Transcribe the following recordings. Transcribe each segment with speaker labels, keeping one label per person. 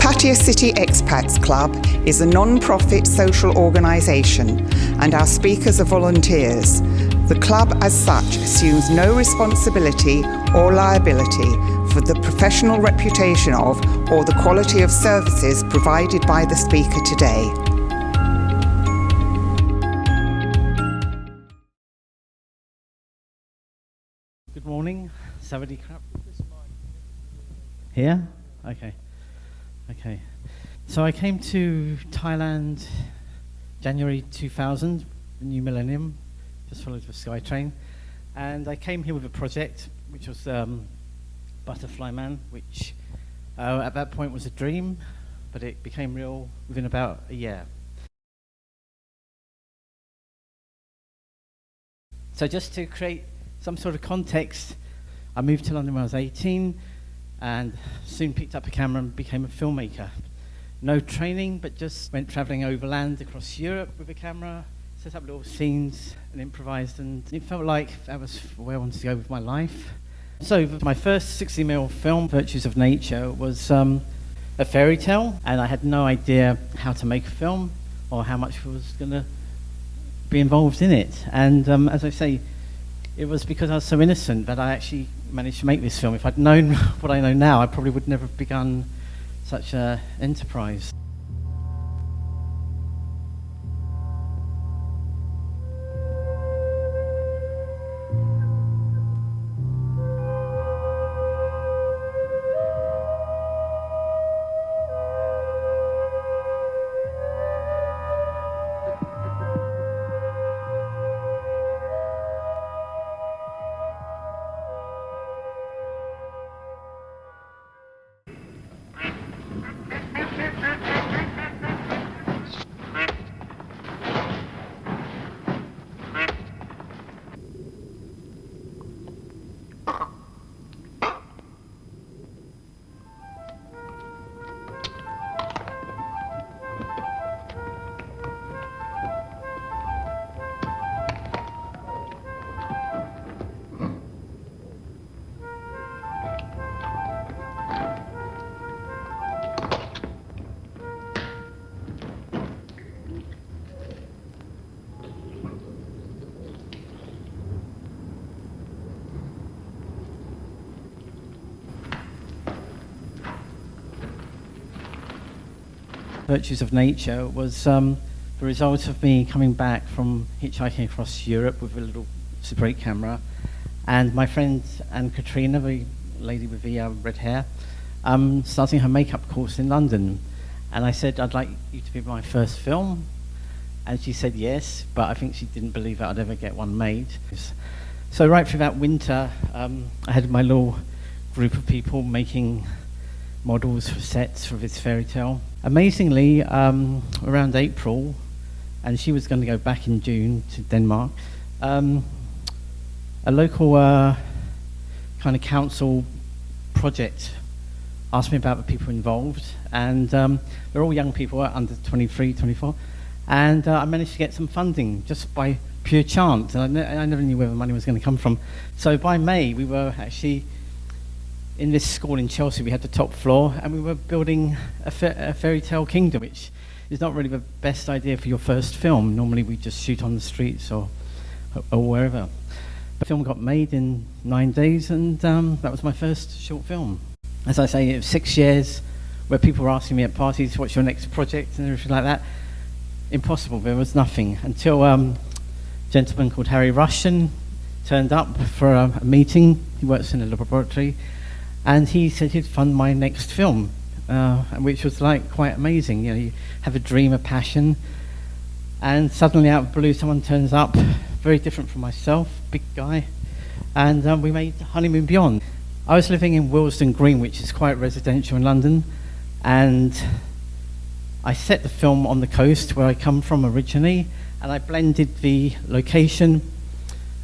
Speaker 1: Pattaya City Expats Club is a non-profit social organisation and our speakers are volunteers. The club as such assumes no responsibility or liability for the professional reputation of or the quality of services provided by the speaker today.
Speaker 2: Good morning, Savadi Krap. Here? Okay. So I came to Thailand January 2000, the new millennium, just followed the SkyTrain. And I came here with a project, which was Butterfly Man, which at that point was a dream, but it became real within about a year. So just to create some sort of context, I moved to London when I was 18 and soon picked up a camera and became a filmmaker. No training, but just went traveling overland across Europe with a camera, set up little scenes and improvised, and it felt like that was where I wanted to go with my life. So my first 60mm film, Virtues of Nature, was a fairy tale, and I had no idea how to make a film or how much was going to be involved in it. And as I say, it was because I was so innocent that I actually managed to make this film. If I'd known what I know now, I probably would never have begun such an enterprise. Virtues of Nature was the result of me coming back from hitchhiking across Europe with a little Super 8 camera, and my friend Anne-Katrina, the lady with the red hair, starting her makeup course in London. And I said, I'd like you to be my first film. And she said yes, but I think she didn't believe that I'd ever get one made. So right through that winter, I had my little group of people making models for sets for this fairy tale. Amazingly, around April, and she was going to go back in June to Denmark, a local kind of council project asked me about the people involved, and they're all young people, under 23, 24, and I managed to get some funding just by pure chance, and I never knew where the money was going to come from. So by May, we were actually in this school in Chelsea. We had the top floor, and we were building a fairy tale kingdom, which is not really the best idea for your first film. Normally we just shoot on the streets or wherever. The film got made in 9 days, and that was my first short film. As I say, it was 6 years where people were asking me at parties, what's your next project and everything like that. Impossible, there was nothing, until a gentleman called Harry Russian turned up for a meeting. He works in a laboratory, and he said he'd fund my next film, which was like quite amazing. You know, you have a dream, a passion, and suddenly out of the blue someone turns up, very different from myself, big guy, and we made Honeymoon Beyond. I was living in Willesden Green, which is quite residential in London, and I set the film on the coast where I come from originally, and I blended the location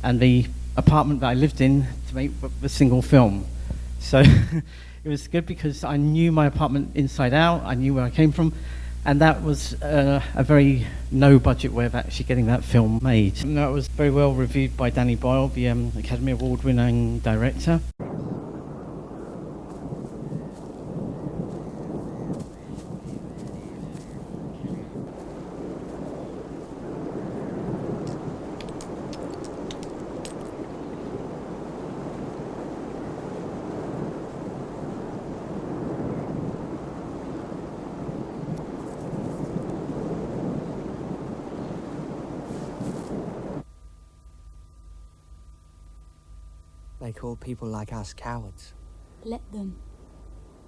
Speaker 2: and the apartment that I lived in to make the single film. So it was good because I knew my apartment inside out, I knew where I came from, and that was a very no-budget way of actually getting that film made. And that was very well reviewed by Danny Boyle, the Academy Award-winning director.
Speaker 3: They call people like us cowards.
Speaker 4: Let them.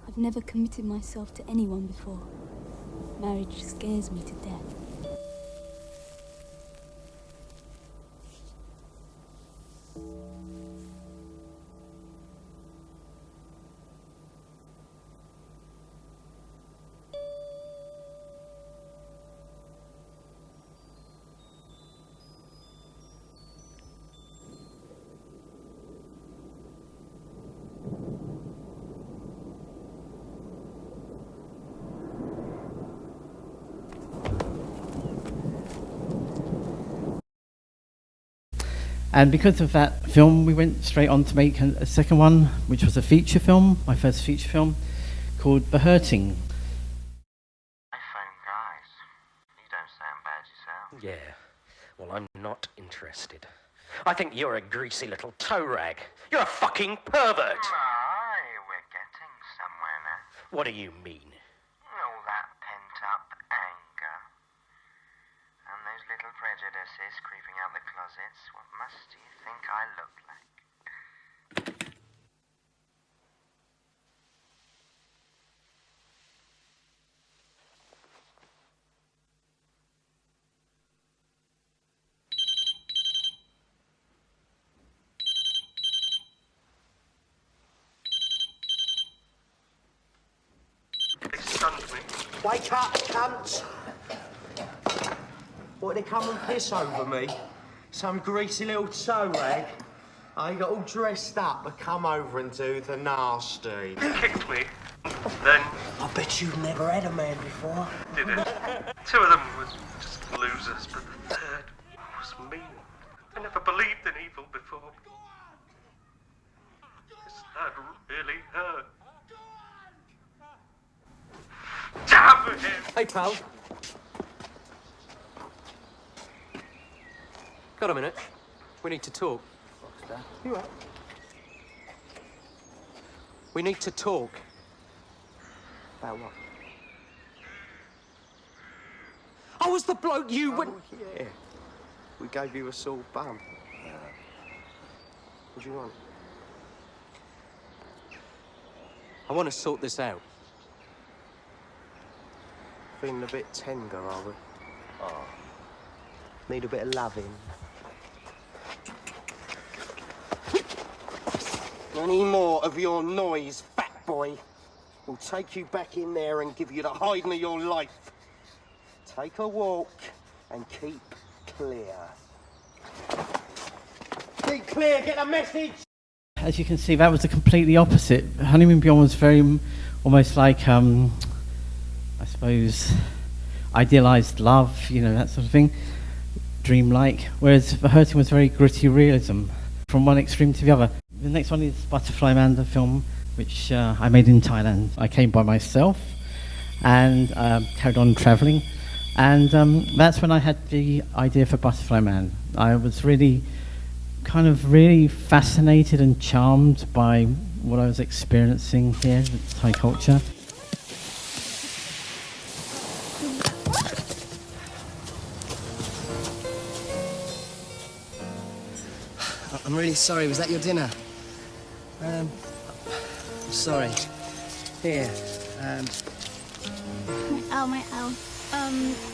Speaker 4: I've never committed myself to anyone before. Marriage scares me to death.
Speaker 2: And because of that film, we went straight on to make a second one, which was a feature film, my first feature film, called The Herting.
Speaker 5: iPhone guys, you don't sound bad yourself.
Speaker 6: Yeah, well, I'm not interested. I think you're a greasy little toe rag. You're a fucking pervert.
Speaker 5: Aye, we're getting somewhere now.
Speaker 6: What do you mean?
Speaker 5: All that pent-up anger. And those little prejudices creeping out the closets. What must you think I look like?
Speaker 6: They stunned me.
Speaker 7: Wake up, cunts! What, they come and piss over me? Some greasy little toe rag? I got all dressed up to come over and do the nasty.
Speaker 6: Kicked me. Then
Speaker 7: I bet you've never had a man before.
Speaker 6: did it. Two of them were just losers, but the third was mean. I never believed in evil before. That really hurt. Damn him!
Speaker 3: Hey, pal. Got a minute? We need to talk. What's that? You up? We need to talk.
Speaker 7: About what?
Speaker 3: I was the bloke you went...
Speaker 7: Yeah. We gave you a sore bum. What do you want?
Speaker 3: I want to sort this out.
Speaker 7: Feeling a bit tender, are we? Oh. Need a bit of loving. Any more of your noise, fat boy, we'll take you back in there and give you the hiding of your life. Take a walk and keep clear. Keep clear, get the message!
Speaker 2: As you can see, that was the completely opposite. Honeymoon Beyond was very almost like, I suppose, idealised love, you know, that sort of thing, dreamlike. Whereas The Herting was very gritty realism, from one extreme to the other. The next one is Butterfly Man, the film, which I made in Thailand. I came by myself and carried on travelling. And that's when I had the idea for Butterfly Man. I was really fascinated and charmed by what I was experiencing here with Thai culture.
Speaker 3: I'm really sorry. Was that your dinner? Sorry. Here.
Speaker 4: My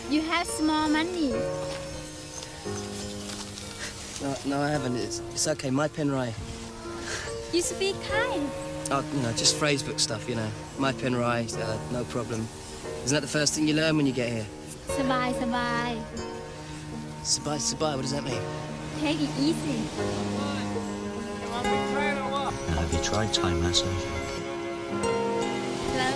Speaker 4: you have small money.
Speaker 3: No, I haven't. It's okay. My pen Rai.
Speaker 4: You speak Thai.
Speaker 3: Oh, you know, just phrasebook stuff, you know. My pen Rai, no problem. Isn't that the first thing you learn when you get here?
Speaker 4: สบายสบาย
Speaker 3: Sabai, what does that mean?
Speaker 4: Take it easy.
Speaker 8: Now, have you tried Thai massage?
Speaker 4: Hello.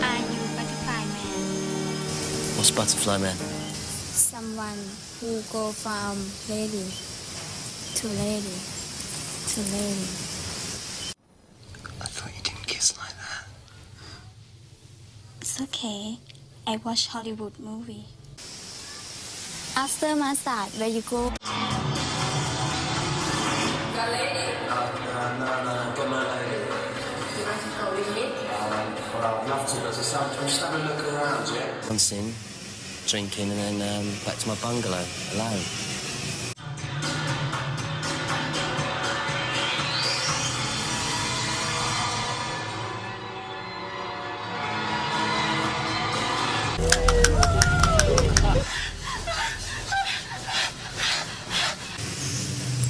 Speaker 4: Are you Butterfly Man?
Speaker 3: What's Butterfly Man?
Speaker 4: Someone who go from lady to lady to lady.
Speaker 3: I thought you didn't kiss like that.
Speaker 4: It's okay. I watch Hollywood movie. After massage, where you go?
Speaker 3: No, got my lady.
Speaker 9: party does it sound? Can we just have a look around, yeah?
Speaker 3: Once in, drinking, and then back to my bungalow, alone.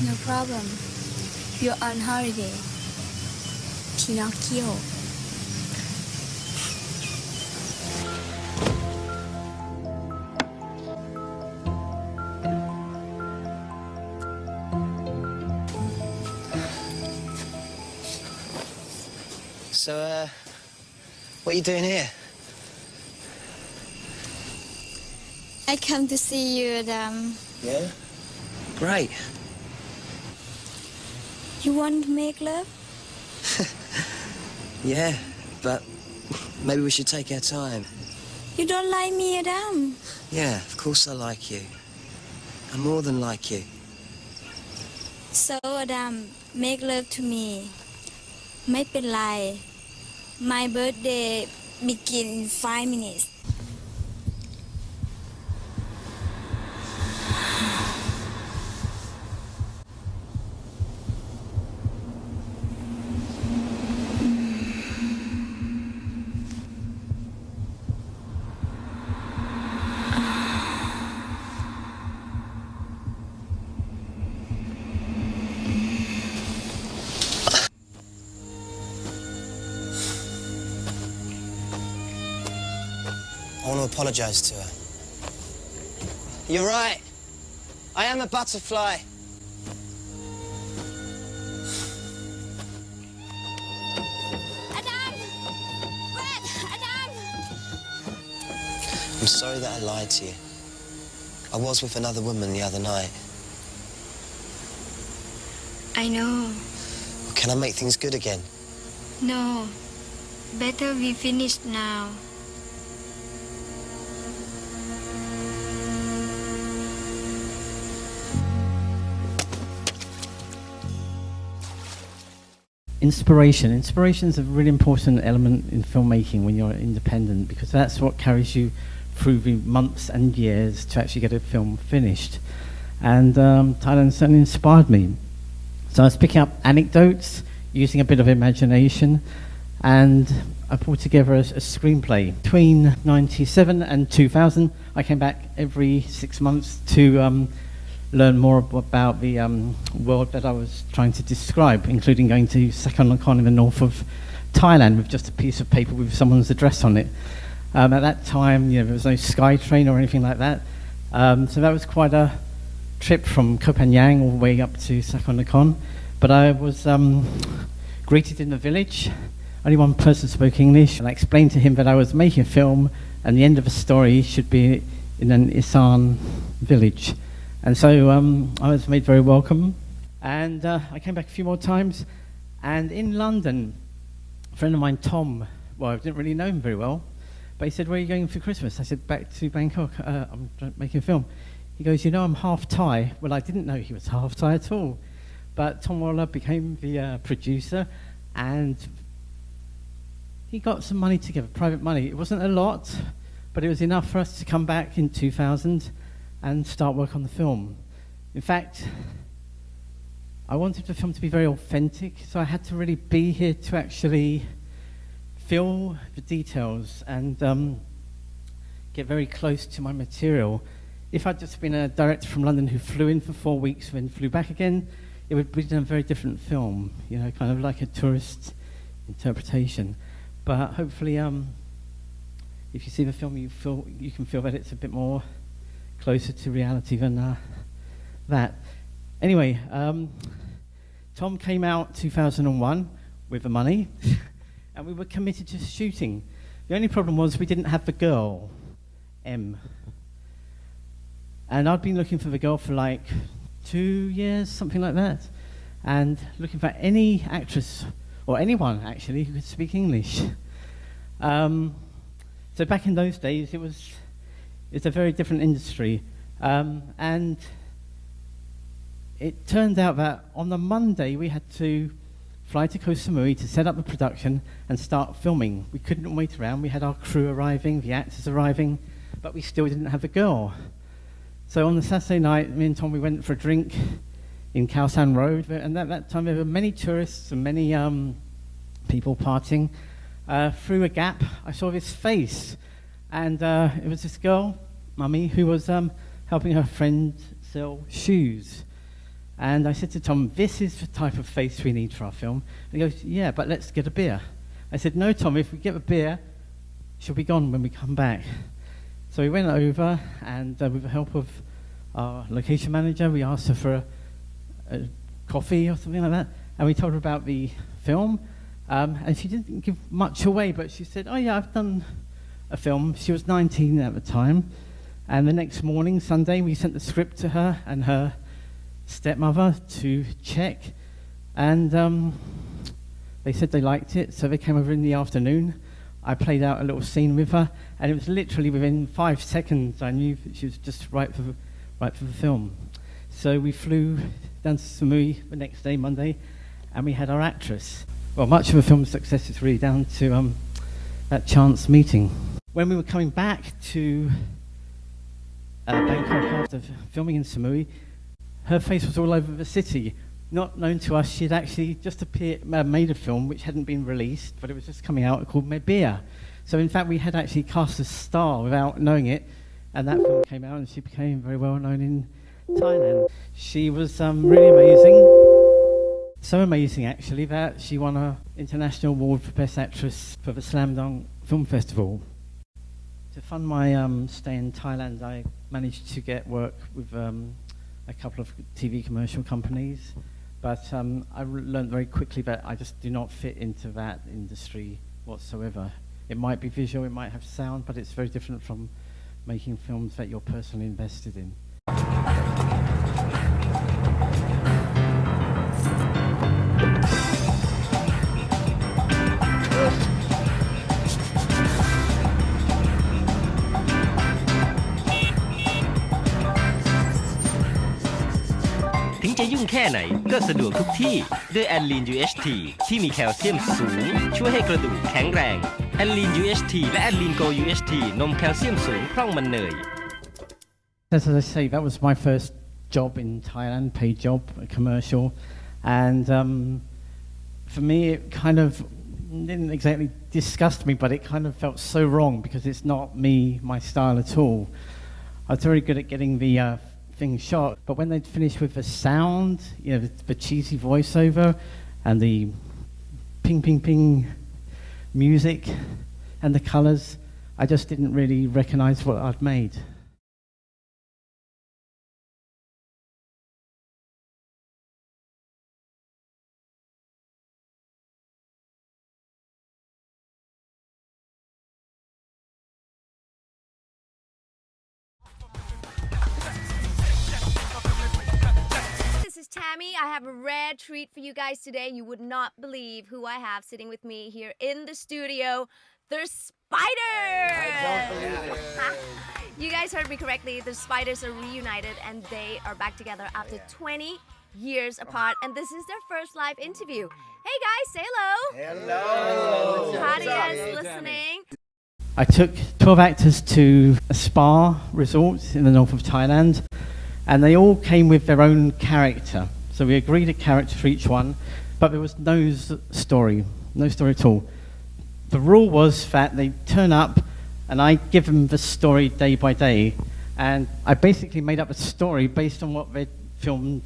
Speaker 4: No problem. You're on holiday. Pinocchio.
Speaker 3: So, what are you doing here?
Speaker 4: I come to see you,
Speaker 3: Yeah? Great.
Speaker 4: You want to make love?
Speaker 3: Yeah, but maybe we should take our time.
Speaker 4: You don't like me, Adam?
Speaker 3: Yeah, of course I like you. I'm more than like you.
Speaker 4: So, Adam, make love to me. ไม่เป็นไร My birthday begin in 5 minutes.
Speaker 3: I want to apologise to her. You're right. I am a butterfly.
Speaker 4: Adam! Wait! Adam!
Speaker 3: I'm sorry that I lied to you. I was with another woman the other night.
Speaker 4: I know.
Speaker 3: Can I make things good again?
Speaker 4: No. Better we finish now.
Speaker 2: Inspiration. Inspiration is a really important element in filmmaking when you're independent, because that's what carries you through the months and years to actually get a film finished. And Thailand certainly inspired me. So I was picking up anecdotes, using a bit of imagination, and I pulled together a screenplay. Between 97 and 2000, I came back every 6 months to learn more about the world that I was trying to describe, including going to Sakon Nakhon in the north of Thailand with just a piece of paper with someone's address on it. At that time, there was no SkyTrain or anything like that. So that was quite a trip from Koh Phangan all the way up to Sakon Nakhon. But I was greeted in the village. Only one person spoke English, and I explained to him that I was making a film, and the end of the story should be in an Isan village. And so I was made very welcome, and I came back a few more times. And in London, a friend of mine, Tom, well, I didn't really know him very well, but he said, "Where are you going for Christmas?" I said, "Back to Bangkok. I'm making a film." He goes, "You know, I'm half Thai." Well, I didn't know he was half Thai at all. But Tom Waller became the producer, and he got some money together, private money. It wasn't a lot, but it was enough for us to come back in 2000 and start work on the film. In fact, I wanted the film to be very authentic, so I had to really be here to actually feel the details and get very close to my material. If I'd just been a director from London who flew in for 4 weeks and then flew back again, it would be a very different film, kind of like a tourist interpretation. But hopefully, if you see the film, you can feel that it's a bit more closer to reality than that. Anyway, Tom came out 2001 with the money, and we were committed to shooting. The only problem was we didn't have the girl, M. And I'd been looking for the girl for like 2 years, something like that, and looking for any actress, or anyone actually, who could speak English. So back in those days, it's a very different industry, and it turned out that on the Monday we had to fly to Koh Samui to set up the production and start filming. We couldn't wait around. We had our crew arriving, the actors arriving, but we still didn't have a girl. So on the Saturday night, me and Tom, we went for a drink in Khao San Road, and at that time there were many tourists and many people partying. Through a gap, I saw this face, and it was this girl, Mummy, who was helping her friend sell shoes. And I said to Tom, this is the type of face we need for our film. And he goes, yeah, but let's get a beer. I said, no, Tom, if we get a beer, she'll be gone when we come back. So we went over, and with the help of our location manager, we asked her for a coffee or something like that, and we told her about the film, and she didn't give much away, but she said, oh yeah, I've done a film. She was 19 at the time, and the next morning, Sunday, we sent the script to her and her stepmother to check, and they said they liked it, so they came over in the afternoon. I played out a little scene with her, and it was literally within 5 seconds I knew that she was just right for the film. So we flew down to Samui the next day, Monday, and we had our actress. Well, much of the film's success is really down to that chance meeting. When we were coming back to Bangkok after filming in Samui, her face was all over the city. Not known to us, she'd actually just made a film which hadn't been released, but it was just coming out, called Mebia. So in fact, we had actually cast a star without knowing it, and that film came out, and she became very well known in Thailand. She was really amazing. So amazing, actually, that she won an international award for Best Actress for the Slam Dunk Film Festival. To fund my stay in Thailand, I managed to get work with a couple of TV commercial companies, but I learned very quickly that I just do not fit into that industry whatsoever. It might be visual, it might have sound, but it's very different from making films that you're personally invested in.
Speaker 10: ถึงจะยุ่งแค่ไหนก็สะดวกทุกที่ด้วยแอนลีน UHT ที่มีแคลเซียมสูงช่วยให้กระดูกแข็งแรงแอนลีน UHT และแอนลีนโก UHT นมแคลเซียมสูงคล่องมันเนย
Speaker 2: As I say, that was my first job in Thailand, paid job, a commercial, and for me it kind of didn't exactly disgust me, but it kind of felt so wrong because it's not me, my style at all. I was very good at getting the thing shot, but when they'd finished with the sound, you know, the cheesy voiceover and the ping ping ping music and the colours, I just didn't really recognise what I'd made.
Speaker 11: Tammy, I have a rare treat for you guys today. You would not believe who I have sitting with me here in the studio. The Spiders! I don't believe it. You guys heard me correctly. The Spiders are reunited and they are back together after 20 years apart. And this is their first live interview. Hey guys, say hello. Hello. How are you guys listening?
Speaker 2: I took 12 actors to a spa resort in the north of Thailand, and they all came with their own character. So we agreed a character for each one, but there was no story at all. The rule was that they turn up, and I give them the story day by day, and I basically made up a story based on what they'd filmed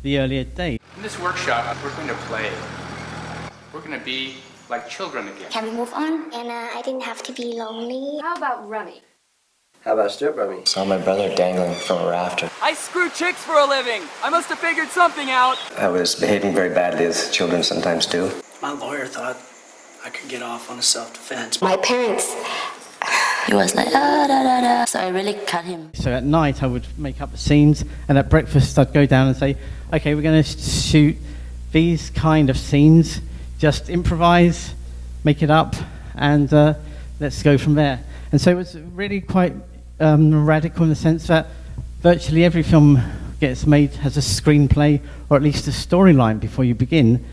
Speaker 2: the earlier day.
Speaker 12: In this workshop, we're going to play. We're going to be like children again.
Speaker 13: Can we move on? And I didn't have to be lonely.
Speaker 11: How about Rummy?
Speaker 9: How about strip rummy? Saw my brother dangling from a rafter.
Speaker 14: I screw chicks for a living. I must have figured something out.
Speaker 9: I was behaving very badly, as children sometimes do.
Speaker 15: My lawyer thought I could get off on a self-defense.
Speaker 13: My parents, he was like, da da da. So I really cut him.
Speaker 2: So at night I would make up the scenes, and at breakfast I'd go down and say, okay, we're going to shoot these kind of scenes, just improvise, make it up, and let's go from there. And so it was really quite radical in the sense that virtually every film gets made has a screenplay or at least a storyline before you begin.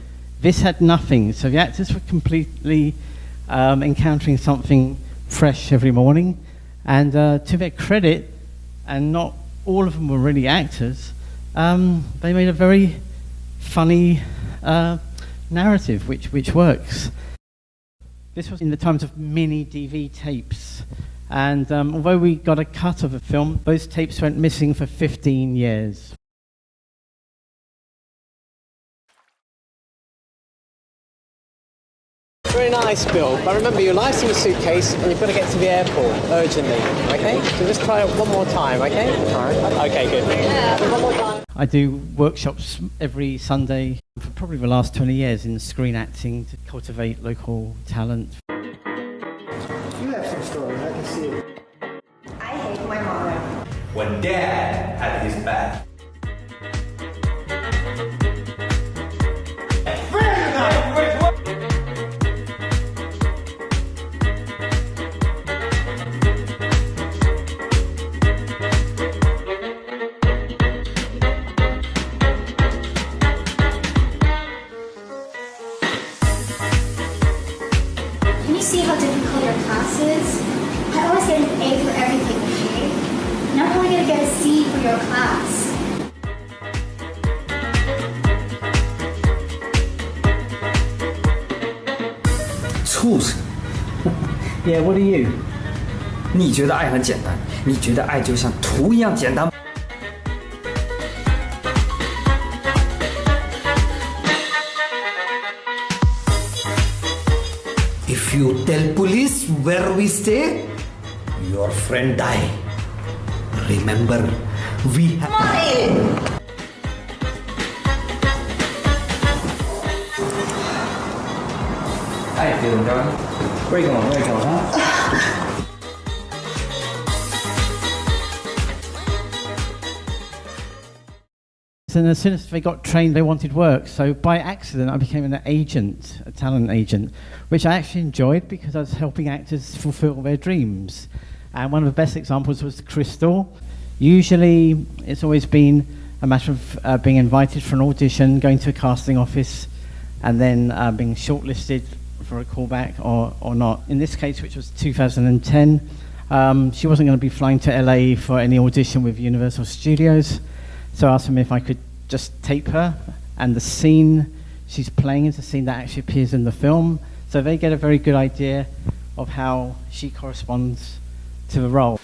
Speaker 2: This had nothing, so the actors were completely encountering something fresh every morning. And to their credit, and not all of them were really actors, they made a very funny narrative which works. This was in the times of mini DV tapes, and although we got a cut of the film, those tapes went missing for 15 years.
Speaker 16: Very nice, Bill. But remember, your life's in a suitcase and you've got to get to the airport urgently, okay? So just try it one more time, okay? All right. Okay, good. Yeah, one more time.
Speaker 2: I do workshops every Sunday for probably the last 20 years in screen acting to cultivate local talent.
Speaker 7: You have some stories, I can see it.
Speaker 17: I hate my mother.
Speaker 18: When Dad had his back.
Speaker 17: Can you see how difficult your class is? I always get an A for everything, okay? And I'm only gonna get a C for your class.
Speaker 19: Schools.
Speaker 2: Yeah, what are you?
Speaker 19: 你觉得爱很简单，你觉得爱就像图一样简单。If you tell police where we stay, your friend die. Remember, we have. How you feeling, darling? Where you going? Where you going, huh?
Speaker 2: And as soon as they got trained, they wanted work. So by accident, I became an agent, a talent agent, which I actually enjoyed because I was helping actors fulfill their dreams. And one of the best examples was Crystal. Usually, it's always been a matter of being invited for an audition, going to a casting office, and then being shortlisted for a callback or not. In this case, which was 2010, she wasn't going to be flying to LA for any audition with Universal Studios. So I asked them if I could just tape her, and the scene she's playing is a scene that actually appears in the film. So they get a very good idea of how she corresponds to the role.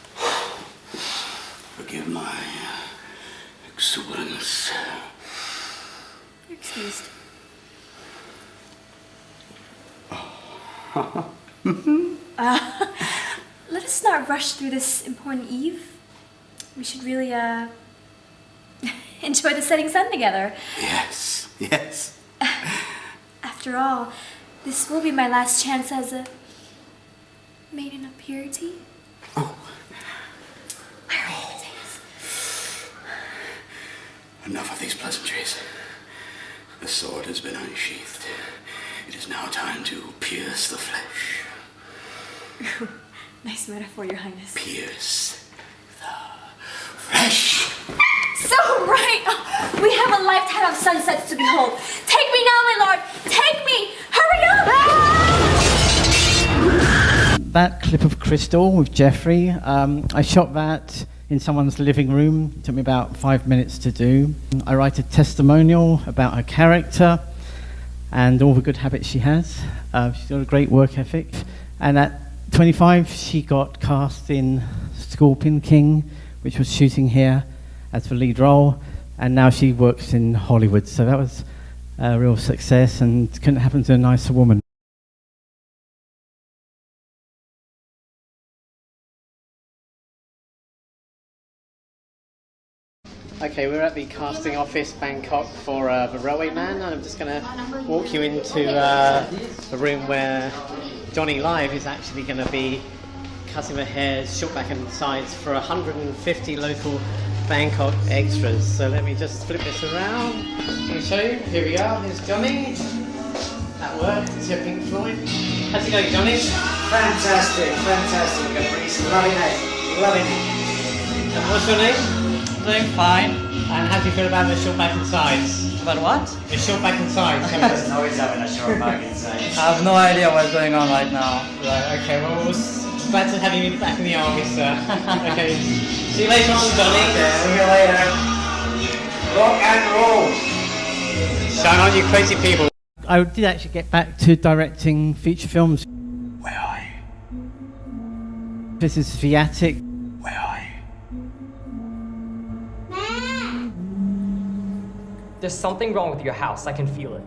Speaker 20: Forgive my exuberance.
Speaker 17: You're excused. Let us not rush through this important eve. We should really, enjoy the setting sun together.
Speaker 20: Yes, yes.
Speaker 17: After all, this will be my last chance as a maiden of purity.
Speaker 20: Oh. Enough of these pleasantries. The sword has been unsheathed. It is now time to pierce the flesh.
Speaker 17: Nice metaphor, Your Highness.
Speaker 20: Pierce the flesh.
Speaker 17: So right! We have a lifetime of sunsets to behold. Take me now, my lord! Take me! Hurry up!
Speaker 2: That clip of Crystal with Jeffrey, I shot that in someone's living room. It took me about 5 minutes to do. I write a testimonial about her character and all the good habits she has. She's got a great work ethic. And at 25, she got cast in Scorpion King, which was shooting here, as the lead role, and now she works in Hollywood. So that was a real success and couldn't happen to a nicer woman. Okay, we're at the casting office, Bangkok, for The Railway Man, and I'm just going to walk you into the room where Johnny Live is actually going to be cutting the hairs, short back and sides for 150 local Bangkok extras. So let me just flip this around and show you. Here we are, here's Johnny. That worked, it's your Pink Floyd. How's it going, Johnny?
Speaker 16: Fantastic, fantastic, Kaprice. Loving it, loving it.
Speaker 2: And what's your name?
Speaker 21: Doing fine.
Speaker 16: And how do you feel about the short back and sides?
Speaker 14: About what?
Speaker 16: The short back and sides.
Speaker 8: No, he's having a short back inside.
Speaker 14: I have no idea what's going on right now.
Speaker 16: Right, okay, well, we're glad to have you back in the army, sir. Okay, see you later on, Johnny.
Speaker 8: See you later. Rock and roll.
Speaker 16: Shine on, you crazy people. I did actually get back to directing feature films.
Speaker 20: Where are you?
Speaker 16: This is Viatic.
Speaker 20: Where are you?
Speaker 14: There's something wrong with your house. I can feel it.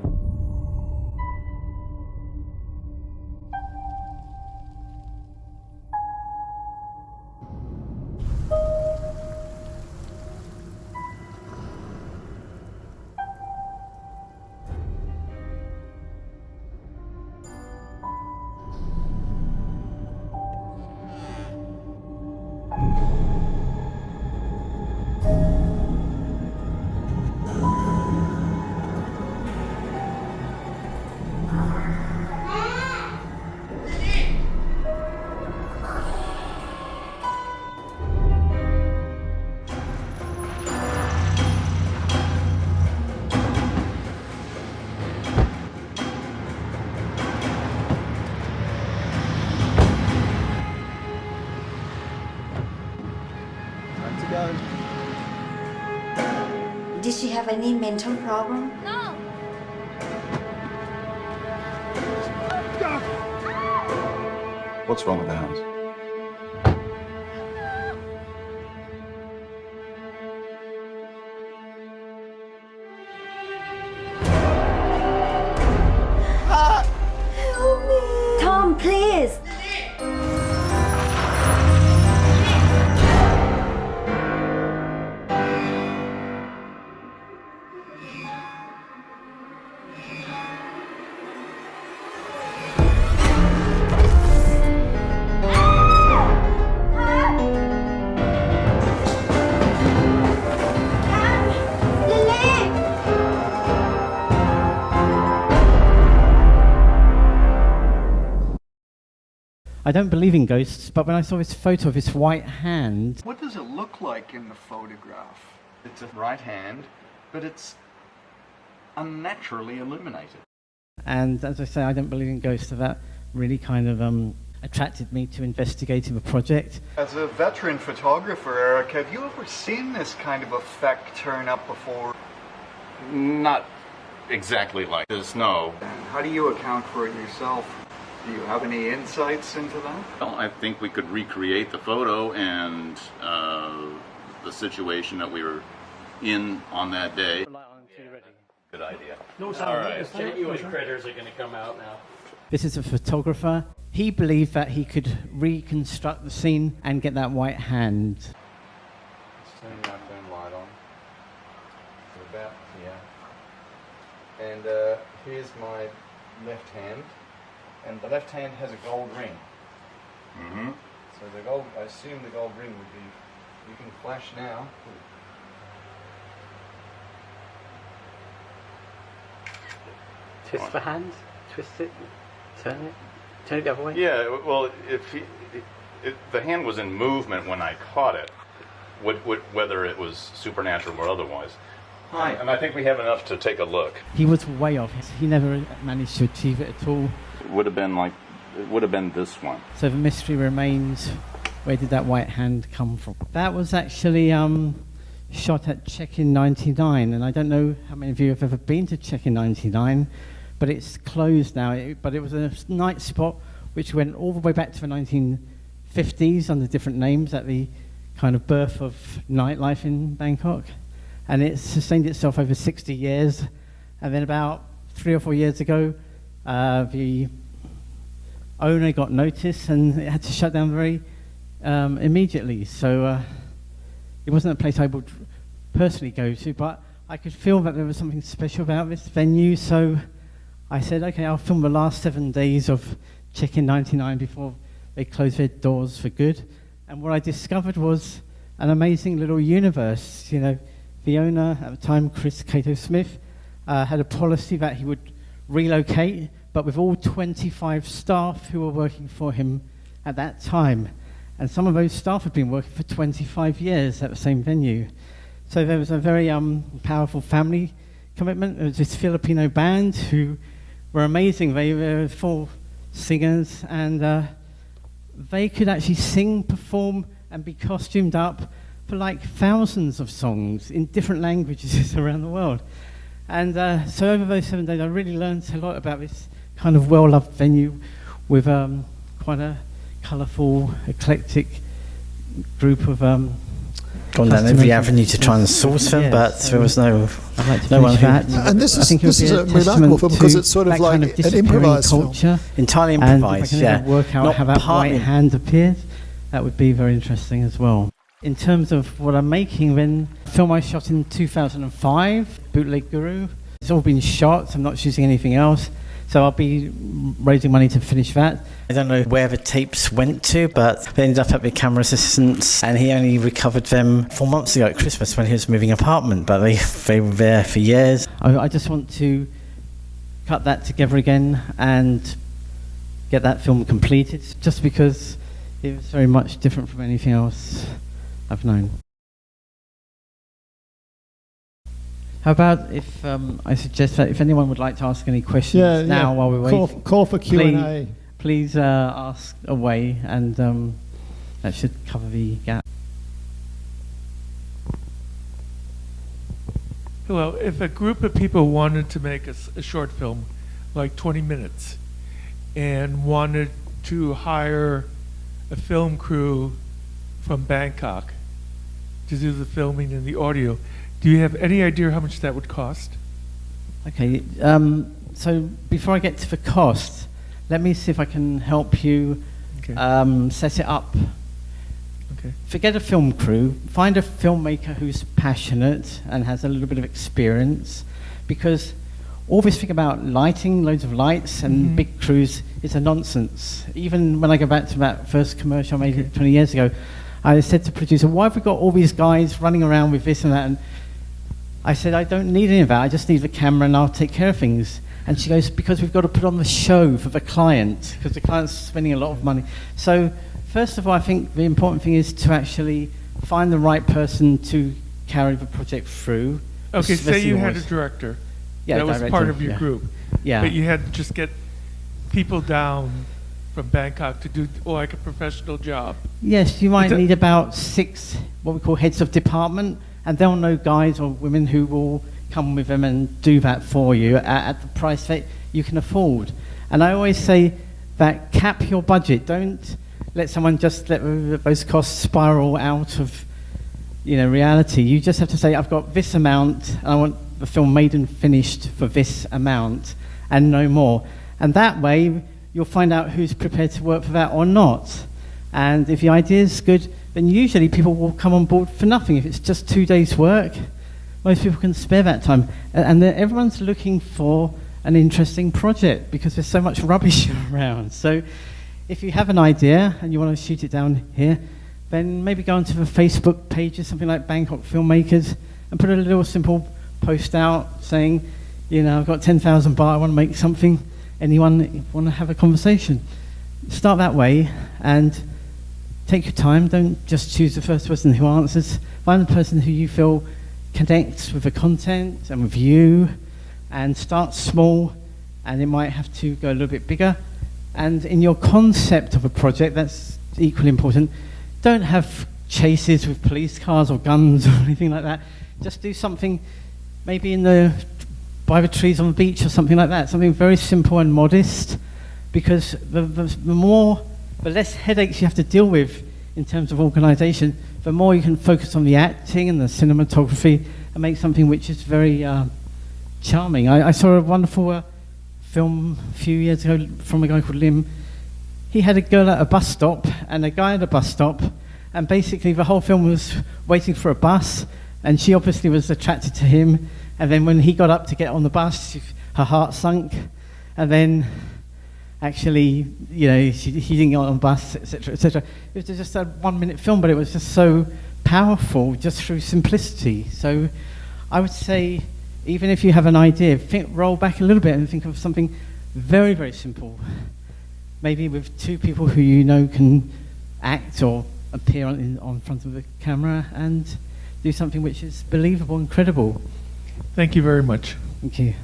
Speaker 21: Did she have any mental problem?
Speaker 11: No.
Speaker 20: What's wrong with the house?
Speaker 21: Help me! Tom, please!
Speaker 16: I don't believe in ghosts, but when I saw this photo of his white hand...
Speaker 22: What does it look like in the photograph? It's a right hand, but it's unnaturally illuminated.
Speaker 16: And as I say, I don't believe in ghosts, so that really kind of attracted me to investigating the project.
Speaker 22: As a veteran photographer, Eric, have you ever seen this kind of effect turn up before?
Speaker 23: Not exactly like this, no.
Speaker 22: And how do you account for it yourself? Do you have any insights into that?
Speaker 23: Well, I think we could recreate the photo and the situation that we were in on that day. Good idea.
Speaker 16: No,
Speaker 23: all right.
Speaker 16: genuine critters are going to come out now. This is a photographer. He believed that he could reconstruct the scene and get that white hand.
Speaker 23: Let's turn that phone light on. So about here. And here's my left hand. And the left hand has a gold ring. Mm-hmm. So the gold, I assume the gold ring would be, you can flash now.
Speaker 16: Twist the hand, twist it, turn it the other way.
Speaker 23: Yeah, well, the hand was in movement when I caught it, whether it was supernatural or otherwise.
Speaker 22: Hi.
Speaker 23: And I think we have enough to take a look.
Speaker 16: He was way off. He never managed to achieve it at all.
Speaker 23: It would have been this one.
Speaker 16: So the mystery remains, where did that white hand come from? That was actually shot at Check-in 99, and I don't know how many of you have ever been to Check-in 99, but it's closed now. But it was a night spot which went all the way back to the 1950s under different names at the kind of birth of nightlife in Bangkok. And it sustained itself over 60 years. And then about 3 or 4 years ago, the owner got notice and it had to shut down very immediately. So it wasn't a place I would personally go to, but I could feel that there was something special about this venue. So I said, okay, I'll film the last 7 days of Check-in 99 before they close their doors for good. And what I discovered was an amazing little universe. You know, the owner at the time, Kaprice Kea Smith, had a policy that he would relocate, but with all 25 staff who were working for him at that time. And some of those staff had been working for 25 years at the same venue.
Speaker 2: So there was a very powerful family commitment. There was this Filipino band who were amazing. They were 4 singers, and they could actually sing, perform, and be costumed up for like thousands of songs in different languages around the world. And so over those 7 days, I really learned a lot about this kind of well-loved venue with quite a colourful, eclectic group of
Speaker 16: gone down every avenue to try and source them, but there was no one who...
Speaker 1: And this is a remarkable film because it's sort of like
Speaker 2: kind of
Speaker 1: an improvised
Speaker 2: culture.
Speaker 16: Entirely
Speaker 2: And
Speaker 16: improvised,
Speaker 2: if I can ever work out
Speaker 16: Not
Speaker 2: how that
Speaker 16: partly-
Speaker 2: white hand appeared, that would be very interesting as well. In terms of what I'm making, then, film I shot in 2005, Bootleg Guru. It's all been shot, I'm not shooting anything else, so I'll be raising money to finish that.
Speaker 16: I don't know where the tapes went to, but they ended up at the camera assistants, and he only recovered them 4 months ago at Christmas when he was moving apartment, but they were there for years.
Speaker 2: I just want to cut that together again and get that film completed, just because it was very much different from anything else I've known. How about if I suggest that if anyone would like to ask any questions now while we're waiting,
Speaker 1: call for Q&A.
Speaker 2: Please ask away, and that should cover the gap.
Speaker 5: Hello. If a group of people wanted to make a short film, like 20 minutes, and wanted to hire a film crew from Bangkok to do the filming and the audio, do you have any idea how much that would cost?
Speaker 2: Okay, so before I get to the cost, let me see if I can help you set it up.
Speaker 5: Okay.
Speaker 2: Forget a film crew, find a filmmaker who's passionate and has a little bit of experience, because all this thing about lighting, loads of lights and big crews is a nonsense. Even when I go back to that first commercial I made 20 years ago, I said to the producer, why have we got all these guys running around with this and that? And I said, I don't need any of that, I just need the camera and I'll take care of things. And she goes, because we've got to put on the show for the client, because the client's spending a lot of money. So first of all, I think the important thing is to actually find the right person to carry the project through.
Speaker 5: Okay, say you had a director.
Speaker 2: Yeah,
Speaker 5: that was
Speaker 2: director,
Speaker 5: part of your
Speaker 2: yeah.
Speaker 5: group.
Speaker 2: Yeah.
Speaker 5: But you had to just get people down from Bangkok to do like a professional job.
Speaker 2: Yes, you might need about 6 what we call heads of department, and they'll know guys or women who will come with them and do that for you at the price that you can afford. And I always say that cap your budget. Don't let someone just let those costs spiral out of reality. You just have to say, I've got this amount, and I want the film made and finished for this amount, and no more. And that way, you'll find out who's prepared to work for that or not. And if the idea is good, then usually people will come on board for nothing. If it's just 2 days' work, most people can spare that time. And then everyone's looking for an interesting project because there's so much rubbish around. So if you have an idea and you want to shoot it down here, then maybe go onto the Facebook page or something like Bangkok Filmmakers and put a little simple post out saying, I've got 10,000 baht, I want to make something. Anyone want to have a conversation? Start that way and take your time. Don't just choose the first person who answers. Find the person who you feel connects with the content and with you, and start small, and it might have to go a little bit bigger. And in your concept of a project, that's equally important. Don't have chases with police cars or guns or anything like that. Just do something maybe by the trees on the beach or something like that, something very simple and modest, because the less headaches you have to deal with in terms of organisation, the more you can focus on the acting and the cinematography and make something which is very charming. I saw a wonderful film a few years ago from a guy called Lim. He had a girl at a bus stop and a guy at a bus stop, and basically the whole film was waiting for a bus, and she obviously was attracted to him. And then when he got up to get on the bus, her heart sunk. And then, actually, he didn't get on the bus, etc., etc. It was just a 1-minute film, but it was just so powerful, just through simplicity. So I would say, even if you have an idea, roll back a little bit and think of something very, very simple. Maybe with 2 people who can act or appear on front of the camera, and do something which is believable and credible.
Speaker 5: Thank you very much.
Speaker 2: Thank you.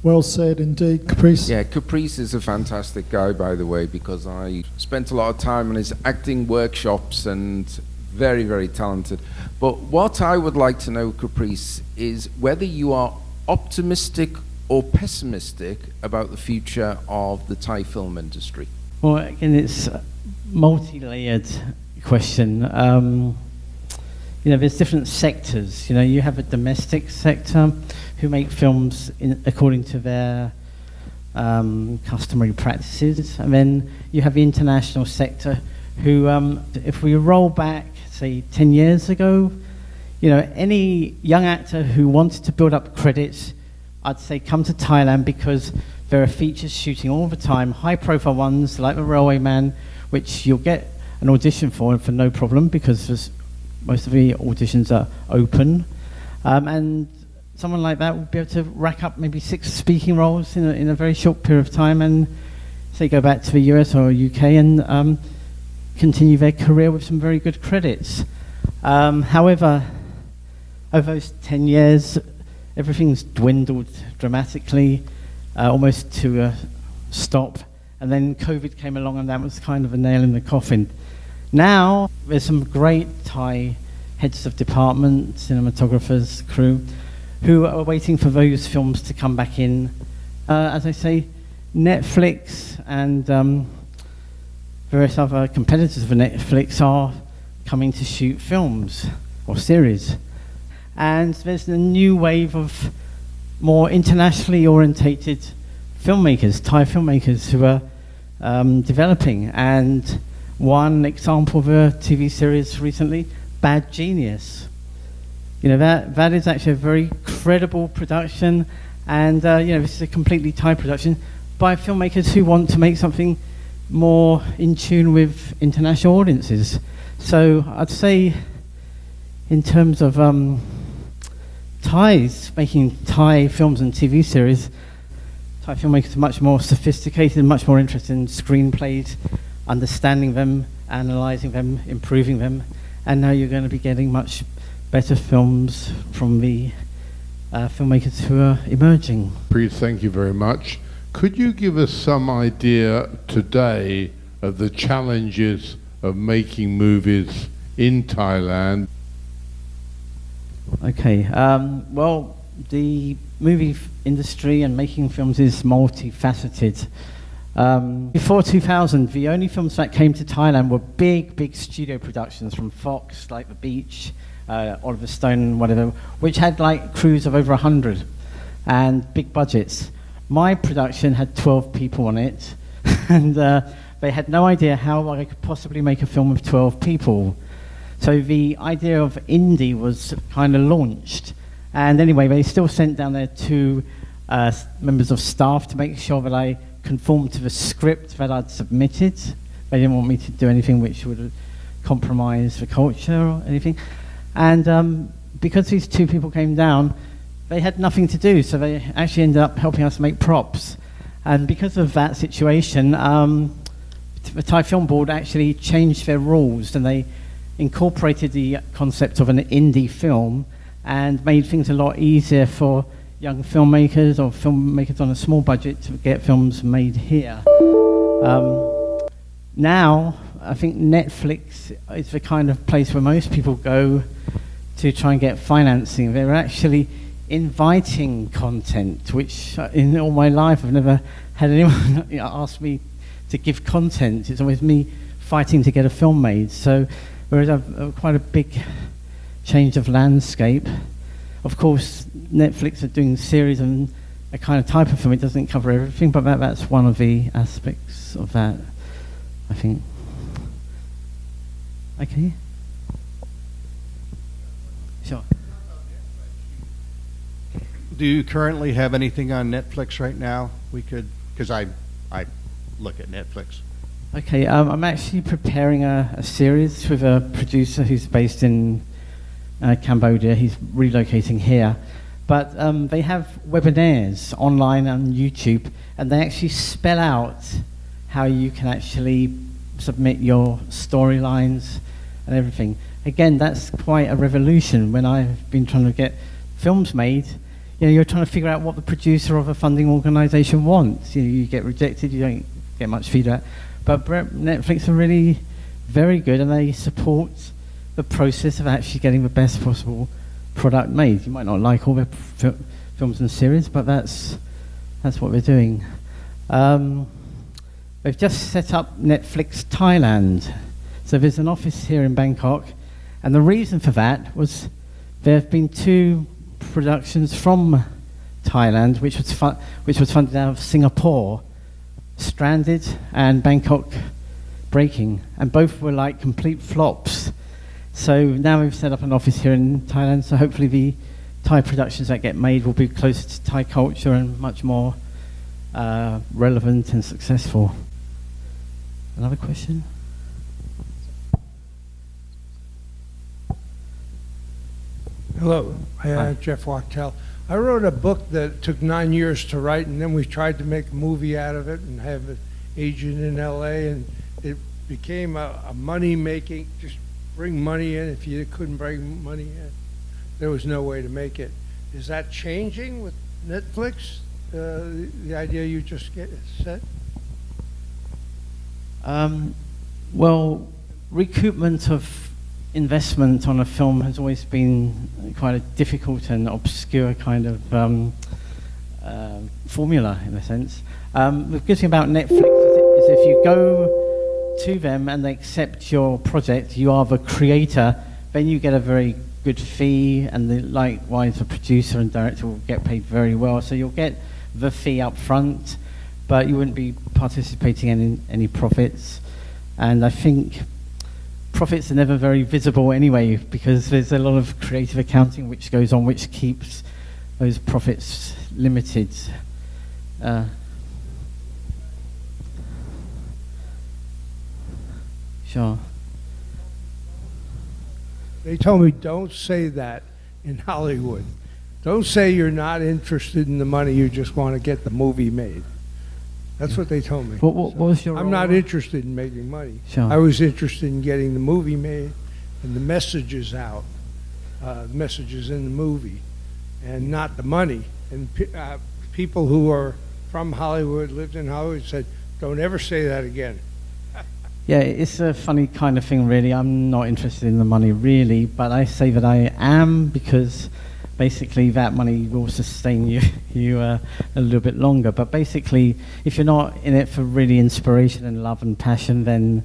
Speaker 1: Well said indeed, Kaprice.
Speaker 3: Yeah, Kaprice is a fantastic guy, by the way, because I spent a lot of time on his acting workshops and very, very talented. But what I would like to know, Kaprice, is whether you are optimistic or pessimistic about the future of the Thai film industry.
Speaker 2: Well, again, it's a multi-layered question. There's different sectors. You have a domestic sector who make films according to their customary practices, and then you have the international sector who, if we roll back, say, 10 years ago, any young actor who wanted to build up credits, I'd say come to Thailand, because there are features shooting all the time, high-profile ones like The Railway Man, which you'll get an audition for no problem, because most of the auditions are open. And someone like that will be able to rack up maybe 6 speaking roles in a very short period of time, and say go back to the US or UK and continue their career with some very good credits. However, over those 10 years, everything's dwindled dramatically, almost to a stop. And then COVID came along, and that was kind of a nail in the coffin. Now, there's some great Thai heads of department, cinematographers, crew, who are waiting for those films to come back in. As I say, Netflix and various other competitors of Netflix are coming to shoot films or series. And there's a new wave of more internationally orientated filmmakers, Thai filmmakers, who are developing. And one example of a TV series recently, Bad Genius. That is actually a very credible production, and this is a completely Thai production by filmmakers who want to make something more in tune with international audiences. So I'd say, in terms of Thais making Thai films and TV series, Thai filmmakers are much more sophisticated, much more interested in screenplays, understanding them, analysing them, improving them, and now you're going to be getting much better films from the filmmakers who are emerging.
Speaker 4: Please, thank you very much. Could you give us some idea today of the challenges of making movies in Thailand?
Speaker 2: Okay, well, the movie industry and making films is multifaceted. Before 2000, the only films that came to Thailand were big studio productions from Fox, like The Beach, Oliver Stone, whatever, which had like crews of over 100 and big budgets. My production had 12 people on it, and they had no idea how I could possibly make a film with 12 people. So the idea of indie was kind of launched. And anyway, they still sent down their 2 members of staff to make sure that I conformed to the script that I'd submitted. They didn't want me to do anything which would compromise the culture or anything. And because these 2 people came down, they had nothing to do, so they actually ended up helping us make props. And because of that situation, the Thai Film Board actually changed their rules, and they incorporated the concept of an indie film and made things a lot easier for young filmmakers or filmmakers on a small budget to get films made here. Now, I think Netflix is the kind of place where most people go to try and get financing. They're actually inviting content, which in all my life I've never had anyone ask me to give content. It's always me fighting to get a film made. So there is quite a big change of landscape. Of course, Netflix are doing series and a kind of type of film. It doesn't cover everything, but that's one of the aspects of that, I think. Okay. Sure.
Speaker 6: Do you currently have anything on Netflix right now? We could, because I look at Netflix.
Speaker 2: Okay, I'm actually preparing a series with a producer who's based in Cambodia. He's relocating here. But they have webinars online on YouTube, and they actually spell out how you can actually
Speaker 16: submit your storylines and everything. Again, that's quite a revolution. When I've been trying to get films made, you're trying to figure out what the producer of a funding organisation wants. You get rejected, you don't get much feedback. But Netflix are really very good, and they support the process of actually getting the best possible product made. You might not like all their films and series, but that's what we're doing. We've just set up Netflix Thailand. So there's an office here in Bangkok, and the reason for that was there have been 2 productions from Thailand, which was funded out of Singapore, Stranded and Bangkok Breaking, and both were like complete flops. So now we've set up an office here in Thailand, so hopefully the Thai productions that get made will be closer to Thai culture and much more relevant and successful. Another question?
Speaker 9: Hello, I'm Jeff Wachtel. I wrote a book that took 9 years to write, and then we tried to make a movie out of it and have an agent in LA, and it became a money-making, just bring money in. If you couldn't bring money in, there was no way to make it. Is that changing with Netflix, the idea you just said?
Speaker 16: Well, recoupment of investment on a film has always been quite a difficult and obscure kind of formula, in a sense. The good thing about Netflix is if you go to them and they accept your project, you are the creator, then you get a very good fee, and likewise the producer and director will get paid very well. So you'll get the fee up front, but you wouldn't be participating in any profits. And I think profits are never very visible anyway, because there's a lot of creative accounting which goes on, which keeps those profits limited. Sure.
Speaker 9: They told me, don't say that in Hollywood. Don't say you're not interested in the money, you just want to get the movie made. That's what they told me.
Speaker 16: What was your
Speaker 9: I'm
Speaker 16: role?
Speaker 9: not interested in making money.
Speaker 16: Sure.
Speaker 9: I was interested in getting the movie made and the messages out, messages in the movie, and not the money. And people who are from Hollywood, lived in Hollywood, said, don't ever say that again.
Speaker 16: Yeah, it's a funny kind of thing, really. I'm not interested in the money, really, but I say that I am because basically that money will sustain you a little bit longer. But basically, if you're not in it for really inspiration and love and passion, then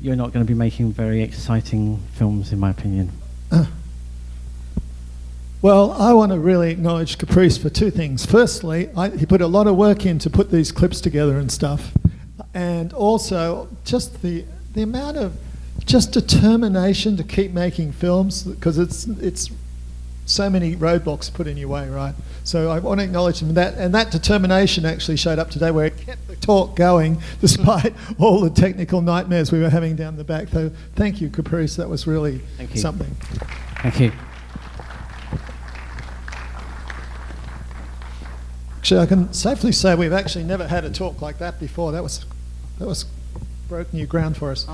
Speaker 16: you're not going to be making very exciting films, in my opinion.
Speaker 1: Well, I want to really acknowledge Kaprice for 2 things. Firstly, he put a lot of work in to put these clips together and stuff. And also, just the amount of just determination to keep making films, because it's so many roadblocks put in your way, right? So I want to acknowledge him that, and that determination actually showed up today, where it kept the talk going despite all the technical nightmares we were having down the back. So thank you, Kaprice. That was really something.
Speaker 16: Thank you.
Speaker 1: Actually, I can safely say we've actually never had a talk like that before. That was broke new ground for us.